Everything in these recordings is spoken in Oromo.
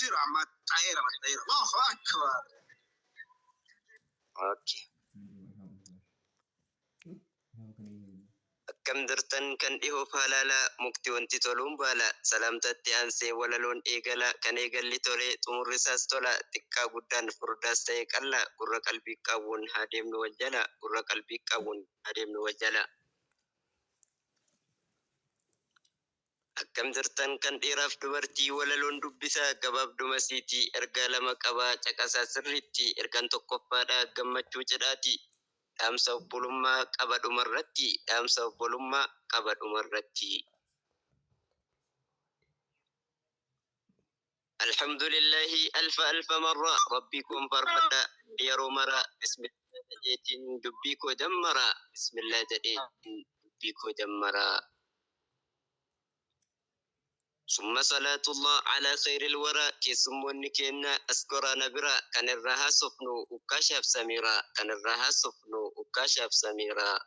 جرى ما طايرة الله أكبر. اوكي كم درتن كان إيهو فالالا مكتي وانتي تولون بالا سلامتاتي أنسي ولا لون إيغالا كان إيغال لي تولي تمر رساس تولا تكا قدان فرداس تيك ألا قرى قلبي كاون هاديم نوجلا قرى قلبي كاون هاديم نوجلا أكم درتن كان إيراف دبرتي ولا لون دبسا قباب دمسيتي إرقال مكابا چكاسا سريتي إرقان تقفادا قمتشو جداتي أمسا بولما قبض مرتي أمسا بولما قبض مرتي الحمد لله ألف ألف مرة ربكم فرحة يا رومرا بسم الله تديتين دبيكو دمرا بسم الله تديتين دبيكو دمرا ثم صلاة الله على خير الورى كسمون كنا أسكر نبرا كان الرها سفنو وكشف سميرا كان الرها سفنو وكشف سميرا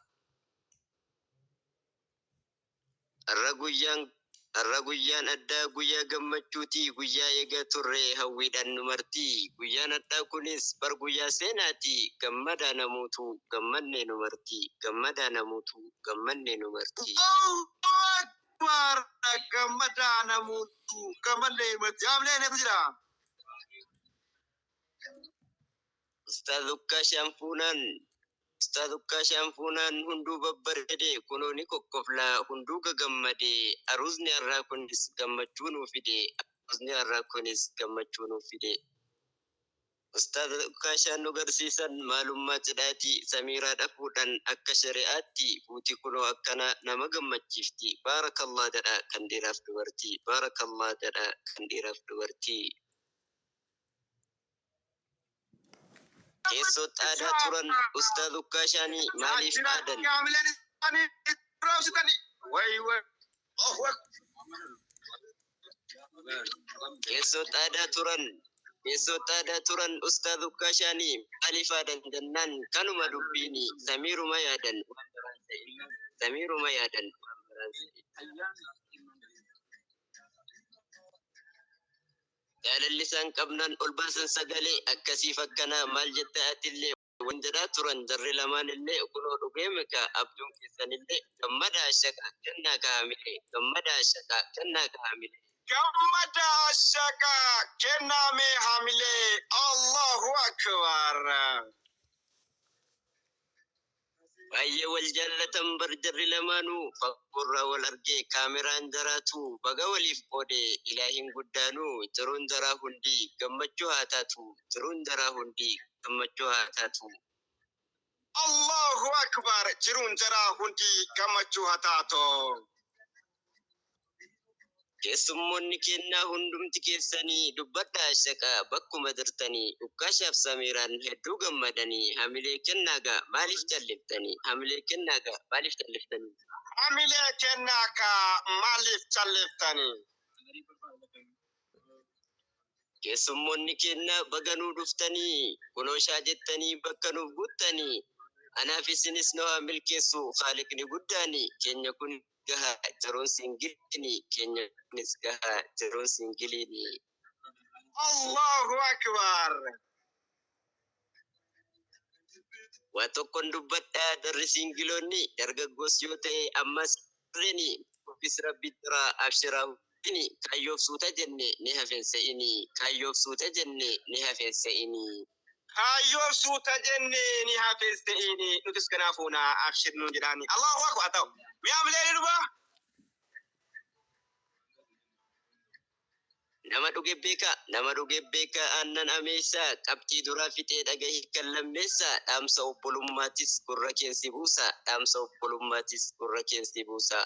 الرجويان أدا جويا جمتشوتي جويا يجا تري هويدا نمرتي جويا ندا كونيس برجويا سناتي جمدا نموتو جمني نمرتي جمدا نموتو جمني نمرتي أكبر جمدا نموتو جمني نمرتي عاملين يا بجرا Ustadh Kashamfunan hundu babbarede kunoni kokkofla hundu gammade aruzni arra kunis gammachunu fide aruzni arra kunis gammachunu fide Ustadh Kashan nugarsisan malumma cidati samira dafudan akka syariati futi kuno akkana nama gammachifti barakallah dada kandiraf dubarti barakallah dada kandiraf dubarti Kesot ada turan Ustadz Kashani malif adan. Kesot ada turan Ustadz Kashani malif adan dan kanuma dubini Samiru Mayadan. Jalan lisan kabnan ulbasan sagale akkasi fakkana mal jatta'atillee wanjada turan jarri lamaan illee kuno dhugeemika abduun keessanillee gammada shaka kenna kaamile gammada shaka kenna me hamile Allahu akbar Baay'ee wal jaallatan bar jarri lamaanuu fakkurraa wal argee kaameraan jaraatu baga waliif qoode ilaahin guddaanuu jiruun jaraa hundi gammachuu haa taatu jiruun jaraa hundi gammachuu haa taatu. Allahu akbar jiruun jaraa hundi gammachuu haa taatu. Keessummoonni kennaa hundumti keessanii dubbadhaa shaqaa bakkuma jirtanii ukkaashaaf samiiraan hedduu gammadanii hamilee kennaagaa maaliif jalliftanii hamilee kennaagaa maaliif jalliftanii hamilee kennaagaa maaliif jalliftanii keessummoonni kennaa baganuu dhuftanii kunooshaa jettanii bakka nuuf guuttanii anaaf isinis nu haa milkeessu Khaliqni guddaanii keenya kun gaha jeroon singilini kenya nis gaha jeroon singilini Allahu akbar Watokon dubbadha darri singilonni dargaggoos yoo ta'e ammas reni ofis rabbitra abshiraawini kayyoof suuta jenne ni hafensa'ini kayyoof suuta jenne ni hafensa'ini kayyoof suuta jenne ni hafensa'ini nutis kanaafuna abshirnu jedhani Allahu akbar ta'u mi'amlee duba nama dhuge beeka aannan ameessa qabxii duraa fixee dhagahi kan lammeessa dhaamsa obbolummaattis gurra keensi buusa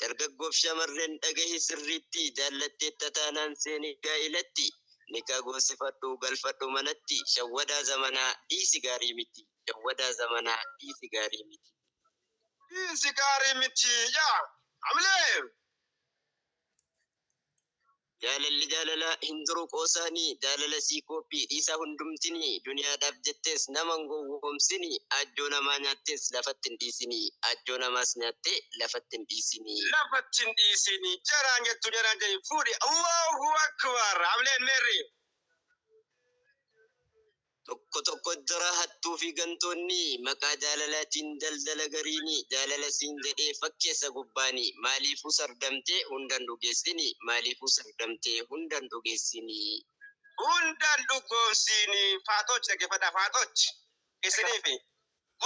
dargaggoof shamarreen dhagahi sirriitti jaallattee tataanaan seenii gaa'ilatti nikaa goosifadhu galfadhu manatti shawwadaa zamanaa dhiisi gaarii miti yaa amlee Jaalalli jaalala hinduru qoosani jaalala siikoopi dhiisa hundumtini duniyaadhaaf jettes naman gowwoomsini ajjoo namaa nyaattes lafattin dhiisini ajjoo namaas nyaatte lafattin dhiisini jaraan jettu jaraan jedhi fuudhi Allahu akbar amleen merri tokko tokko jira hattuu fi gantoonni maqaa jaalalaatiin daldala gariini jaalala siin jedhee fakkeessa gubbaani maaliifuu sardamtee hundan dhugeessini maaliifuu sardamtee hundan dhugeessini hundan dhugoomsini faatoch dhaggeeffadhaa faatoch isiniifi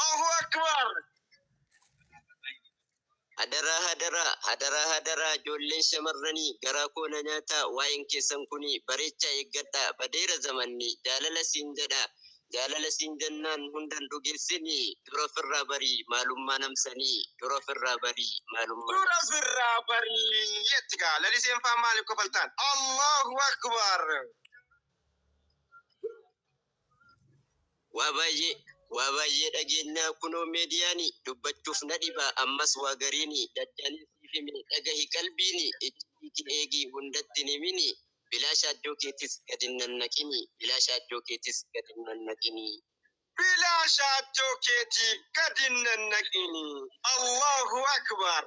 Allahu akbar hadara ijoolleen shamarranii garaa koona nyaata waa'een keessan kuni bareecha eeggadha badeera zamanni jaalala siin jedha jaalala siin jennaan hundan dhugeessini dura firraa barii maalummaa namsanii dura firraa barii yettiga laliseen faa maaliif kofaltaan Allahu akbar waa baay'ee dhageenyaa kunoo meediyaani dubbachuuf na dhiba ammas waa gariini daddaanisiif hime dhagahi qalbiini itti eegii hundatti ni mini bilaasha addoo keetis gadi nannaqini bilaasha addoo keetis gadi nannaqini bilaasha addoo keetii gadi nannaqini Allahu akbar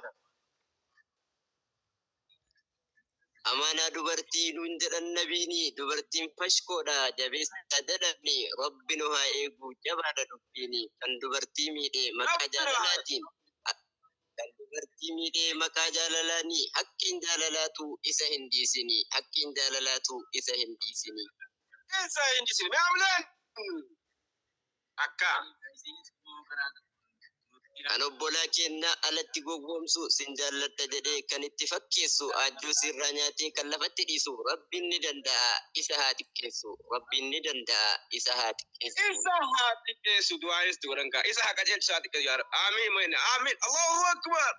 amana dubartii nuun jedhan nabiini dubartiin fashkoodha jabeessa dadhabni rabbi nu haa eegu jabaadha dubbiini kan dubartii miidhee maqaa jaalalaatiin kan dubartii miidhee maqaa jaalalaanii hakkiin jaalalaatu isa hin dhiisini hakkiin jaalalaatu isa hin dhiisini meamleen akka kan obbolaa kennaa alatti gowwoomsu sin jaalladha jedhee kan itti fakkeessu ajjoo sirraa nyaatee kan lafatti dhiisu rabbiin ni danda'a isa haa xiqqeessu rabbiin ni danda'a isa haa xiqqeessu du'aanis godhankaa isa haa qajeelchu haa xiqqeessu yaa rabbi amiin amiin Allahu akbar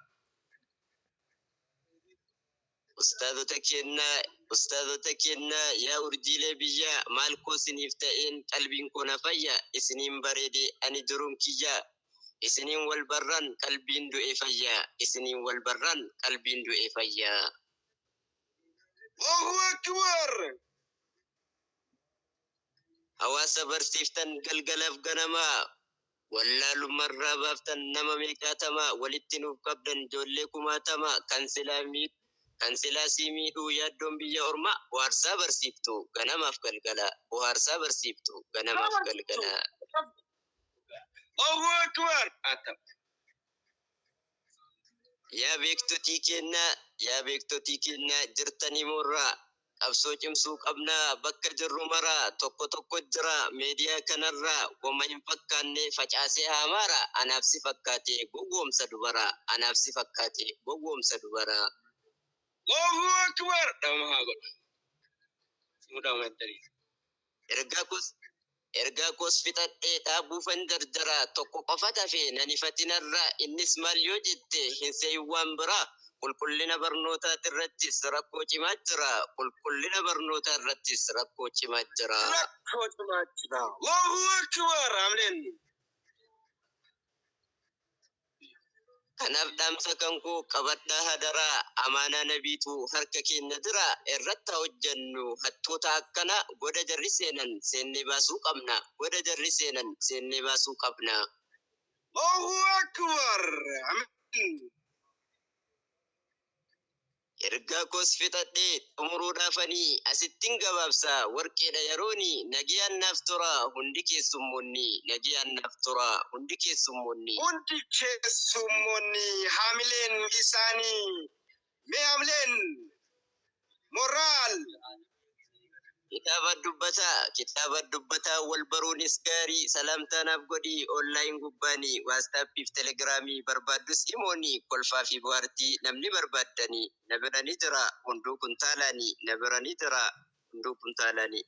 ustaadota kennaa yaa urjiilee biyyaa maal koo siniif ta'een qalbiin koo na fayya isiniin bareede ani duruun kiyyaa isiniin wal barran qalbiin du'e fayyaa isiniin wal barran qalbiin du'e fayyaa Allahu akbar hawaasa barsiiftan galgalaaf ganamaa wallaalummarraa baaftan nama meeqaatamaa walitti nuuf qabdan ijoollee kumaatamaa kan silaa sii miidhuu yaaddoon biyya ormaa bohaarsaa barsiiftu ganamaaf galgala bohaarsaa barsiiftu ganamaaf galgala Allahu akbar atam yaa beektotii kennaa jirtanii moorraa qabsoo cimsuu qabnaa bakka jirru maraa tokko jira meediyaa kanarraa wama hin fakkaanne facaasee haamaara anaaf si fakkaatee gowwoomsa dubara anaaf si fakkaatee gowwoomsa dubara Allahu akbar dhamhaa godha sumuudhaan maddanii ergaa koos fixadhee dhaabuufan dardara tokko qofa tafe nan ifatinarraa innis maal yoo jette hin seeyin waan biraa qulqullina barnootaa irrattis rakkoo cimaa jira qulqullina barnootaa irrattis rakkoo cimaa jira Allahu akbar amleen kanaaf dhaamsa kan koo qabadhaa hadaraa amaanaa nabiitu harka keenya jira irratti hojjennu hattoota akkana goda jarri seenan seennee baasuu qabna goda jarri seenan seennee baasuu qabna Allahu akbar ergaa koos fixadhee xumuruudhaafanii asittiin gabaabsa warqeedha yerooni nagiyaan naaf tura hundi keessummoonni nagiyaan naaf tura hundi keessummoonni haamileen isaanii mee haamileen moraal kitaaba dubbataa wal baruunis gaarii salaamtaanaaf godhii onlaayin gubbaanii waastaappiif telegiraamii barbaaddus himooni kolfaa fi bohaartii namni barbaaddanii na biranii jira hunduu kuntaalaanii na biranii jira hunduu kuntaalaanii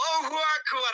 Allahu akbar